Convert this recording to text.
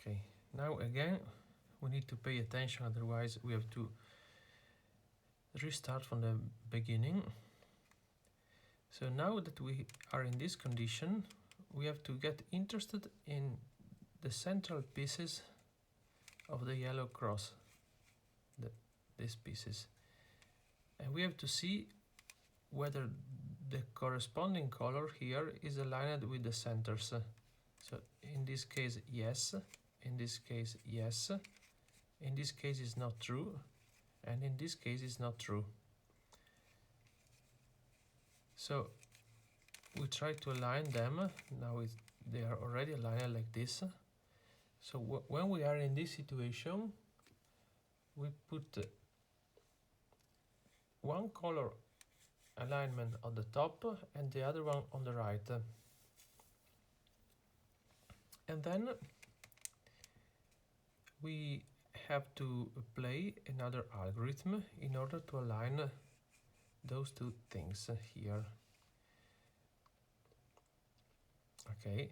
Okay, now again we need to pay attention, otherwise we have to restart from the beginning. So now that we are in this condition, we have to get interested in the central pieces of the yellow cross, these pieces, and we have to see whether the corresponding color here is aligned with the centers. So in this case yes, in this case yes, in this case is not true, and in this case is not true. So we try to align them. Now they are already aligned like this. So when we are in this situation, we put one color alignment on the top and the other one on the right. And then we have to play another algorithm in order to align those two things here. Okay,